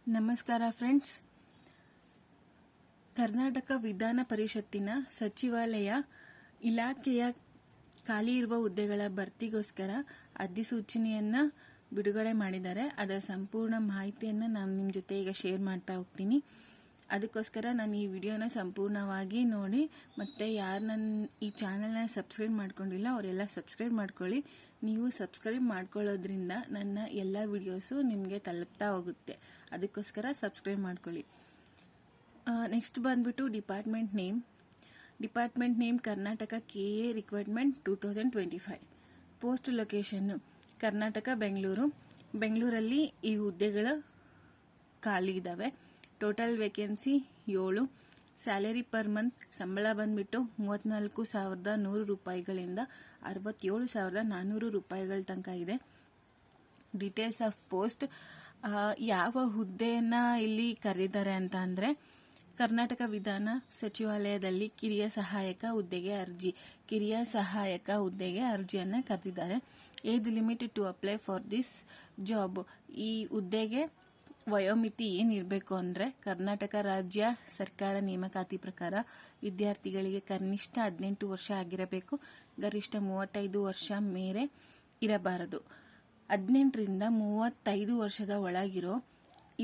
ನಮಸ್ಕಾರ ಫ್ರೆಂಡ್ಸ್. ಕರ್ನಾಟಕ ವಿಧಾನ ಪರಿಷತ್ತಿನ ಸಚಿವಾಲಯ ಇಲಾಖೆಯ ಖಾಲಿ ಇರುವ ಹುದ್ದೆಗಳ ಭರ್ತಿಗೋಸ್ಕರ ಅಧಿಸೂಚನೆಯನ್ನು ಬಿಡುಗಡೆ ಮಾಡಿದ್ದಾರೆ. ಅದರ ಸಂಪೂರ್ಣ ಮಾಹಿತಿಯನ್ನು ನಾನು ನಿಮ್ಮ ಜೊತೆ ಈಗ ಶೇರ್ ಮಾಡ್ತಾ ಹೋಗ್ತೀನಿ. ಅದಕ್ಕೋಸ್ಕರ ನಾನು ಈ ವಿಡಿಯೋನ ಸಂಪೂರ್ಣವಾಗಿ ನೋಡಿ, ಮತ್ತು ಯಾರು ನನ್ನ ಈ ಚಾನಲ್ನ ಸಬ್ಸ್ಕ್ರೈಬ್ ಮಾಡ್ಕೊಂಡಿಲ್ಲ ಅವರೆಲ್ಲ ಸಬ್ಸ್ಕ್ರೈಬ್ ಮಾಡ್ಕೊಳ್ಳಿ. ನೀವು ಸಬ್ಸ್ಕ್ರೈಬ್ ಮಾಡ್ಕೊಳ್ಳೋದ್ರಿಂದ ನನ್ನ ಎಲ್ಲ ವಿಡಿಯೋಸು ನಿಮಗೆ ತಲುಪ್ತಾ ಹೋಗುತ್ತೆ. ಅದಕ್ಕೋಸ್ಕರ ಸಬ್ಸ್ಕ್ರೈಬ್ ಮಾಡ್ಕೊಳ್ಳಿ. ನೆಕ್ಸ್ಟ್ ಬಂದ್ಬಿಟ್ಟು department name Karnataka KA requirement 2025. Post location Karnataka ಬೆಂಗಳೂರಲ್ಲಿ ಈ ಹುದ್ದೆಗಳು ಖಾಲಿ ಇದ್ದಾವೆ. Total vacancy 7. Salary per month ಸಂಬಳ ಬಂದ್ಬಿಟ್ಟು 34,100 ರೂಪಾಯಿಗಳಿಂದ 67,400 ರೂಪಾಯಿಗಳ ತನಕ ಇದೆ. ಡೀಟೇಲ್ಸ್ ಆಫ್ ಪೋಸ್ಟ್, ಯಾವ ಹುದ್ದೆಯನ್ನು ಇಲ್ಲಿ ಕರೆದಿದ್ದಾರೆ ಅಂತ ಅಂದರೆ, ಕರ್ನಾಟಕ ವಿಧಾನ ಸಚಿವಾಲಯದಲ್ಲಿ ಕಿರಿಯ ಸಹಾಯಕ ಹುದ್ದೆಗೆ ಅರ್ಜಿಯನ್ನು ಕರೆದಿದ್ದಾರೆ. Age limit to apply for this job. ಈ ಹುದ್ದೆಗೆ ವಯೋಮಿತಿ ಏನಿರಬೇಕು ಅಂದರೆ, ಕರ್ನಾಟಕ ರಾಜ್ಯ ಸರ್ಕಾರ ನೇಮಕಾತಿ ಪ್ರಕಾರ ವಿದ್ಯಾರ್ಥಿಗಳಿಗೆ ಕನಿಷ್ಠ 18 ವರ್ಷ ಆಗಿರಬೇಕು, ಗರಿಷ್ಠ 35 ವರ್ಷ ಮೇರೆ ಇರಬಾರದು. 18ರಿಂದ 35 ವರ್ಷದ ಒಳಗಿರೋ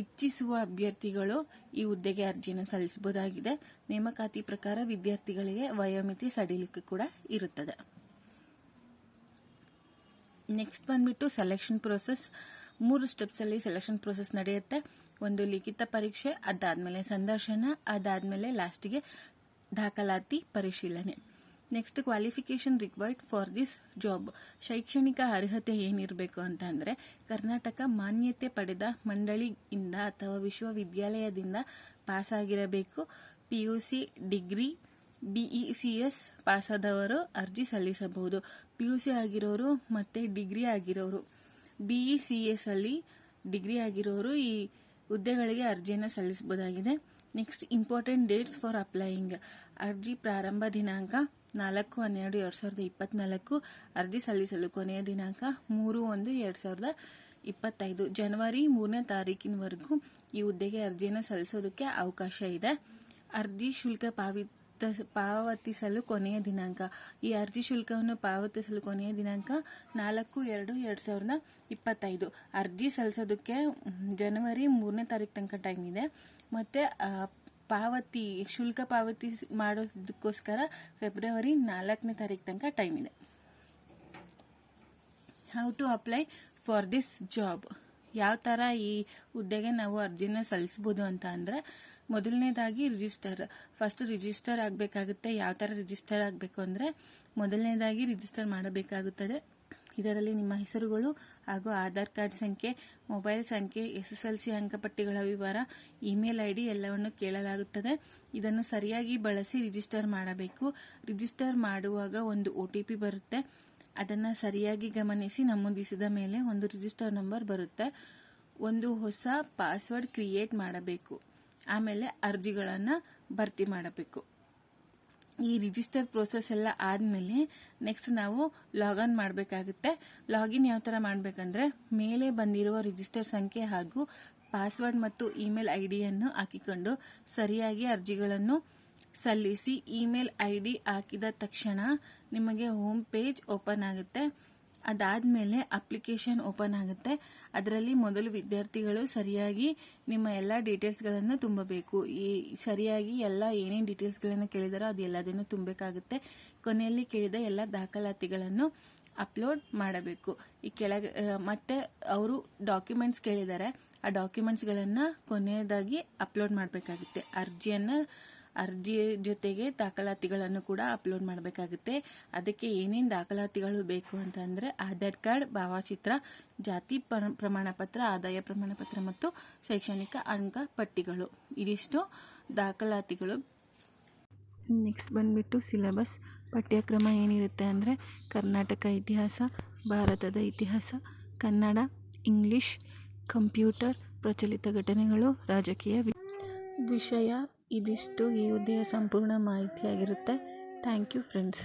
ಇಚ್ಛಿಸುವ ಅಭ್ಯರ್ಥಿಗಳು ಈ ಹುದ್ದೆಗೆ ಅರ್ಜಿಯನ್ನು ಸಲ್ಲಿಸಬಹುದಾಗಿದೆ. ನೇಮಕಾತಿ ಪ್ರಕಾರ ವಿದ್ಯಾರ್ಥಿಗಳಿಗೆ ವಯೋಮಿತಿ ಸಡಿಲಿಕೆ ಕೂಡ ಇರುತ್ತದೆ. ನೆಕ್ಸ್ಟ್ ಬಂದ್ಬಿಟ್ಟು ಸೆಲೆಕ್ಷನ್ ಪ್ರೋಸೆಸ್. 3 ಸ್ಟೆಪ್ಸಲ್ಲಿ ಸೆಲೆಕ್ಷನ್ ಪ್ರೋಸೆಸ್ ನಡೆಯುತ್ತೆ. ಒಂದು ಲಿಖಿತ ಪರೀಕ್ಷೆ, ಅದಾದಮೇಲೆ ಸಂದರ್ಶನ, ಅದಾದಮೇಲೆ ಲಾಸ್ಟಿಗೆ ದಾಖಲಾತಿ ಪರಿಶೀಲನೆ. Next qualification required for this job. ಶೈಕ್ಷಣಿಕ ಅರ್ಹತೆ ಏನಿರಬೇಕು ಅಂತ ಅಂದರೆ, ಕರ್ನಾಟಕ ಮಾನ್ಯತೆ ಪಡೆದ ಮಂಡಳಿಯಿಂದ ಅಥವಾ ವಿಶ್ವವಿದ್ಯಾಲಯದಿಂದ ಪಾಸಾಗಿರಬೇಕು. PUC ಡಿಗ್ರಿ BECS ಪಾಸಾದವರು ಅರ್ಜಿ ಸಲ್ಲಿಸಬಹುದು. PUC ಆಗಿರೋರು ಮತ್ತು ಡಿಗ್ರಿ ಆಗಿರೋರು, BECS ಅಲ್ಲಿ ಡಿಗ್ರಿ ಆಗಿರೋರು ಈ ಹುದ್ದೆಗಳಿಗೆ ಅರ್ಜಿಯನ್ನು ಸಲ್ಲಿಸಬಹುದಾಗಿದೆ. Next important dates for applying. ಅರ್ಜಿ ಪ್ರಾರಂಭ ದಿನಾಂಕ 4/12/2024. ಅರ್ಜಿ ಸಲ್ಲಿಸಲು ಕೊನೆಯ ದಿನಾಂಕ 3/1/2025. ಜನವರಿ 3ನೇ ತಾರೀಕಿನವರೆಗೂ ಈ ಹುದ್ದೆಗೆ ಅರ್ಜಿಯನ್ನು ಸಲ್ಲಿಸೋದಕ್ಕೆ ಅವಕಾಶ ಇದೆ. ಅರ್ಜಿ ಶುಲ್ಕ ಪಾವತಿಸಲು ಕೊನೆಯ ದಿನಾಂಕ. ಈ ಅರ್ಜಿ ಶುಲ್ಕವನ್ನು ಪಾವತಿಸಲು ಕೊನೆಯ ದಿನಾಂಕ 4/2/2025. ಅರ್ಜಿ ಸಲ್ಲಿಸೋದಕ್ಕೆ ಜನವರಿ 3ನೇ ತಾರೀಕು ತನಕ ಟೈಮ್ ಇದೆ. ಮತ್ತು ಶುಲ್ಕ ಪಾವತಿ ಮಾಡೋದಕ್ಕೋಸ್ಕರ ಫೆಬ್ರವರಿ 4ನೇ ತಾರೀಕು ತನಕ ಟೈಮ್ ಇದೆ. How to apply for this job. ಯಾವ ಥರ ಈ ಹುದ್ದೆಗೆ ನಾವು ಅರ್ಜಿನ ಸಲ್ಲಿಸ್ಬೋದು ಅಂತ ಅಂದರೆ, ಮೊದಲನೇದಾಗಿ ರಿಜಿಸ್ಟರ್ ಆಗಬೇಕಾಗುತ್ತೆ. ಯಾವ ಥರ ರಿಜಿಸ್ಟರ್ ಆಗಬೇಕು ಅಂದರೆ, ಮೊದಲನೇದಾಗಿ ರಿಜಿಸ್ಟರ್ ಮಾಡಬೇಕಾಗುತ್ತದೆ. ಇದರಲ್ಲಿ ನಿಮ್ಮ ಹೆಸರುಗಳು ಹಾಗೂ ಆಧಾರ್ ಕಾರ್ಡ್ ಸಂಖ್ಯೆ, ಮೊಬೈಲ್ ಸಂಖ್ಯೆ, SSLC ಅಂಕಪಟ್ಟಿಗಳ ವಿವರ, ಇಮೇಲ್ ID ಎಲ್ಲವನ್ನು ಕೇಳಲಾಗುತ್ತದೆ. ಇದನ್ನು ಸರಿಯಾಗಿ ಬಳಸಿ ರಿಜಿಸ್ಟರ್ ಮಾಡಬೇಕು. ರಿಜಿಸ್ಟರ್ ಮಾಡುವಾಗ ಒಂದು OTP ಬರುತ್ತೆ. ಅದನ್ನು ಸರಿಯಾಗಿ ಗಮನಿಸಿ ನಮೂದಿಸಿದ ಮೇಲೆ ಒಂದು ರಿಜಿಸ್ಟರ್ ನಂಬರ್ ಬರುತ್ತೆ. ಒಂದು ಹೊಸ ಪಾಸ್ವರ್ಡ್ ಕ್ರಿಯೇಟ್ ಮಾಡಬೇಕು. ಆಮೇಲೆ ಅರ್ಜಿಗಳನ್ನು ಭರ್ತಿ ಮಾಡಬೇಕು. ಈ ರಿಜಿಸ್ಟರ್ ಪ್ರೋಸೆಸ್ ಎಲ್ಲ ಆದಮೇಲೆ ನೆಕ್ಸ್ಟ್ ನಾವು ಲಾಗಿನ್ ಮಾಡಬೇಕಾಗುತ್ತೆ. ಲಾಗಿನ್ ಯಾವ ಥರ ಮಾಡಬೇಕಂದ್ರೆ, ಮೇಲೆ ಬಂದಿರುವ ರಿಜಿಸ್ಟರ್ ಸಂಖ್ಯೆ ಹಾಗೂ ಪಾಸ್ವರ್ಡ್ ಮತ್ತು ಇಮೇಲ್ IDಯನ್ನು ಹಾಕಿಕೊಂಡು ಸರಿಯಾಗಿ ಅರ್ಜಿಗಳನ್ನು ಸಲ್ಲಿಸಿ. ಇಮೇಲ್ ID ಹಾಕಿದ ತಕ್ಷಣ ನಿಮಗೆ ಹೋಮ್ ಪೇಜ್ ಓಪನ್ ಆಗುತ್ತೆ. ಅದಾದಮೇಲೆ ಅಪ್ಲಿಕೇಶನ್ ಓಪನ್ ಆಗುತ್ತೆ. ಅದರಲ್ಲಿ ಮೊದಲು ವಿದ್ಯಾರ್ಥಿಗಳು ಸರಿಯಾಗಿ ನಿಮ್ಮ ಎಲ್ಲ ಡೀಟೇಲ್ಸ್ಗಳನ್ನು ತುಂಬಬೇಕು. ಸರಿಯಾಗಿ ಎಲ್ಲ ಏನೇನು ಡೀಟೇಲ್ಸ್ಗಳನ್ನು ಕೇಳಿದಾರೋ ಅದು ಎಲ್ಲದನ್ನು ತುಂಬಬೇಕಾಗುತ್ತೆ. ಕೊನೆಯಲ್ಲಿ ಕೇಳಿದ ಎಲ್ಲ ದಾಖಲಾತಿಗಳನ್ನು ಅಪ್ಲೋಡ್ ಮಾಡಬೇಕು. ಮತ್ತೆ ಅವರು ಡಾಕ್ಯುಮೆಂಟ್ಸ್ ಕೇಳಿದ್ದಾರೆ, ಆ ಡಾಕ್ಯುಮೆಂಟ್ಸ್ಗಳನ್ನು ಕೊನೆಯದಾಗಿ ಅಪ್ಲೋಡ್ ಮಾಡಬೇಕಾಗುತ್ತೆ. ಅರ್ಜಿ ಜೊತೆಗೆ ದಾಖಲಾತಿಗಳನ್ನು ಕೂಡ ಅಪ್ಲೋಡ್ ಮಾಡಬೇಕಾಗುತ್ತೆ. ಅದಕ್ಕೆ ಏನೇನು ದಾಖಲಾತಿಗಳು ಬೇಕು ಅಂತಂದರೆ, ಆಧಾರ್ ಕಾರ್ಡ್, ಭಾವಚಿತ್ರ, ಜಾತಿ ಪ್ರಮಾಣ ಪತ್ರ, ಆದಾಯ ಪ್ರಮಾಣ ಪತ್ರ ಮತ್ತು ಶೈಕ್ಷಣಿಕ ಅಂಕಪಟ್ಟಿಗಳು. ಇದಿಷ್ಟು ದಾಖಲಾತಿಗಳು. ನೆಕ್ಸ್ಟ್ ಬಂದ್ಬಿಟ್ಟು ಸಿಲೆಬಸ್. ಪಠ್ಯಕ್ರಮ ಏನಿರುತ್ತೆ ಅಂದರೆ, ಕರ್ನಾಟಕ ಇತಿಹಾಸ, ಭಾರತದ ಇತಿಹಾಸ, ಕನ್ನಡ, ಇಂಗ್ಲಿಷ್, ಕಂಪ್ಯೂಟರ್, ಪ್ರಚಲಿತ ಘಟನೆಗಳು, ರಾಜಕೀಯ ವಿಷಯ. ಇದಿಷ್ಟು ಈ ಹುದ್ದೆಯ ಸಂಪೂರ್ಣ ಮಾಹಿತಿಯಾಗಿರುತ್ತೆ. Thank you friends.